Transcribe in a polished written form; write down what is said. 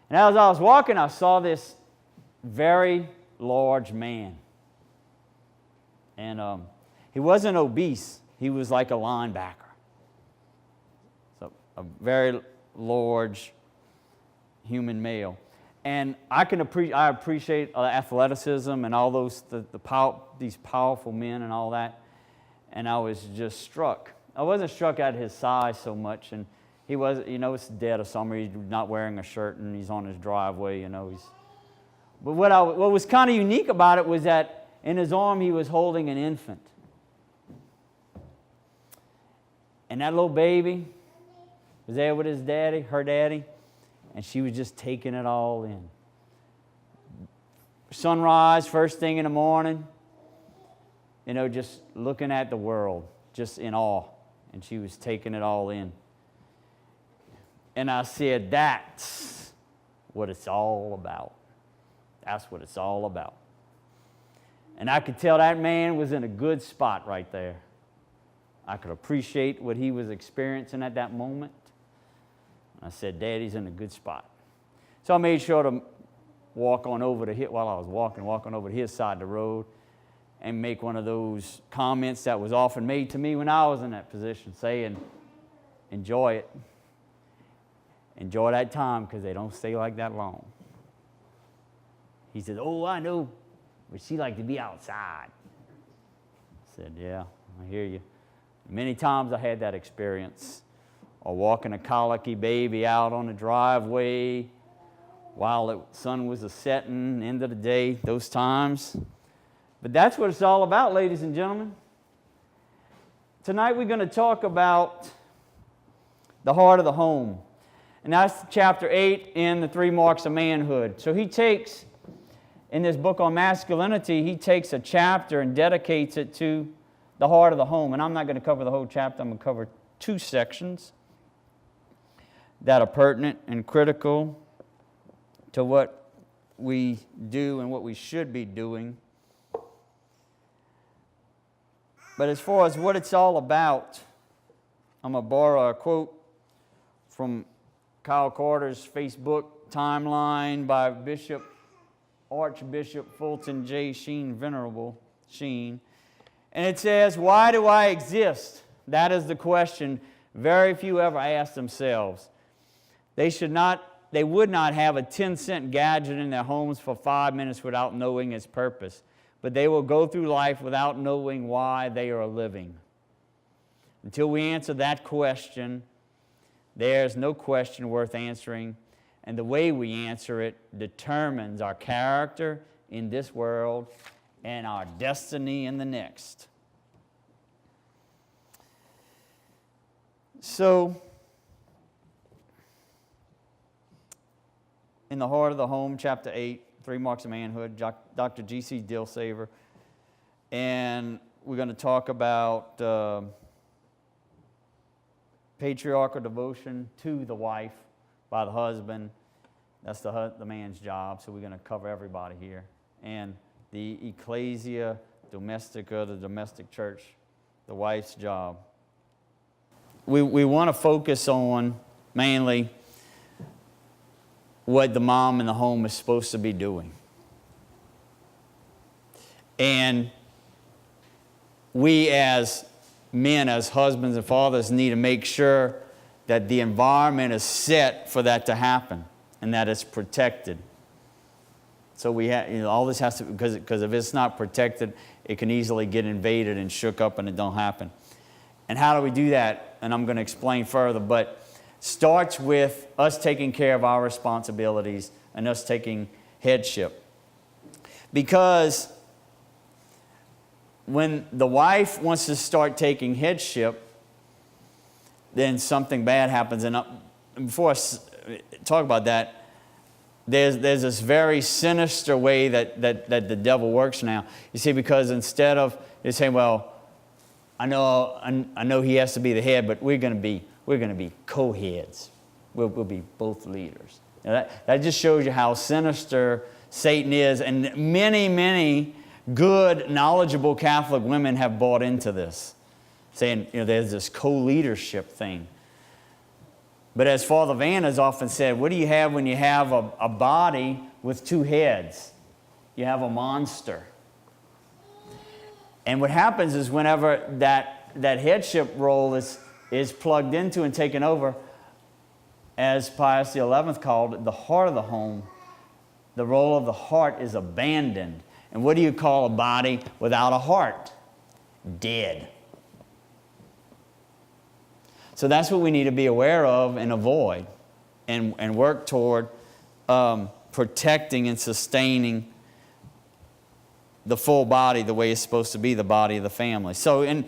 And as I was walking, I saw this very large man. And he wasn't obese. He was like a linebacker. So a very large human male. And I appreciate athleticism and all those these powerful men and all that. And I was just struck. I wasn't struck at his size so much. And he was, it's dead of summer. He's not wearing a shirt and he's on his driveway. But what was kind of unique about it was that in his arm he was holding an infant. And that little baby was there with his daddy, her daddy, and she was just taking it all in. Sunrise, first thing in the morning, just looking at the world, just in awe. And she was taking it all in. And I said, that's what it's all about. That's what it's all about. And I could tell that man was in a good spot right there. I could appreciate what he was experiencing at that moment. I said, Daddy's in a good spot. So I made sure to walk on over to his, while I was walking over to his side of the road and make one of those comments that was often made to me when I was in that position, saying, enjoy it. Enjoy that time because they don't stay like that long. He said, oh, I know, but she liked to be outside. I said, yeah, I hear you. Many times I had that experience, or walking a colicky baby out on the driveway while the sun was a-setting, end of the day, those times. But that's what it's all about, ladies and gentlemen. Tonight we're going to talk about the heart of the home. And that's chapter 8 in the 3 Marks of Manhood. So he takes, in this book on masculinity, he takes a chapter and dedicates it to the heart of the home. And I'm not going to cover the whole chapter. I'm going to cover 2 sections that are pertinent and critical to what we do and what we should be doing. But as far as what it's all about, I'm going to borrow a quote from Kyle Carter's Facebook timeline by Archbishop Fulton J. Sheen, Venerable Sheen. And it says, why do I exist? That is the question very few ever ask themselves. They would not have a 10-cent gadget in their homes for 5 minutes without knowing its purpose. But they will go through life without knowing why they are living. Until we answer that question, there's no question worth answering, and the way we answer it determines our character in this world and our destiny in the next. So, in the heart of the home, chapter 8, 3 Marks of Manhood, Dr. G.C. Dilsaver, and we're going to talk about patriarchal devotion to the wife by the husband. That's the man's job, so we're going to cover everybody here. And the ecclesia domestica, the domestic church, the wife's job. We want to focus on mainly what the mom in the home is supposed to be doing. And we as men, as husbands and fathers, need to make sure that the environment is set for that to happen and that it's protected. So we have, all this has to, because if it's not protected, it can easily get invaded and shook up and it don't happen. And how do we do that? And I'm going to explain further, but starts with us taking care of our responsibilities and us taking headship. Because when the wife wants to start taking headship, then something bad happens. And before I talk about that, there's this very sinister way that the devil works now. You see, because instead of you saying, well, I know he has to be the head, but we're going to be co-heads. We'll be both leaders. That just shows you how sinister Satan is. And many, many good, knowledgeable Catholic women have bought into this, saying, there's this co-leadership thing. But as Father Van has often said, what do you have when you have a body with two heads? You have a monster. And what happens is whenever that headship role is plugged into and taken over, as Pius XI called it, the heart of the home, the role of the heart is abandoned. And what do you call a body without a heart? Dead. So that's what we need to be aware of and avoid and work toward protecting and sustaining the full body the way it's supposed to be, the body of the family. So in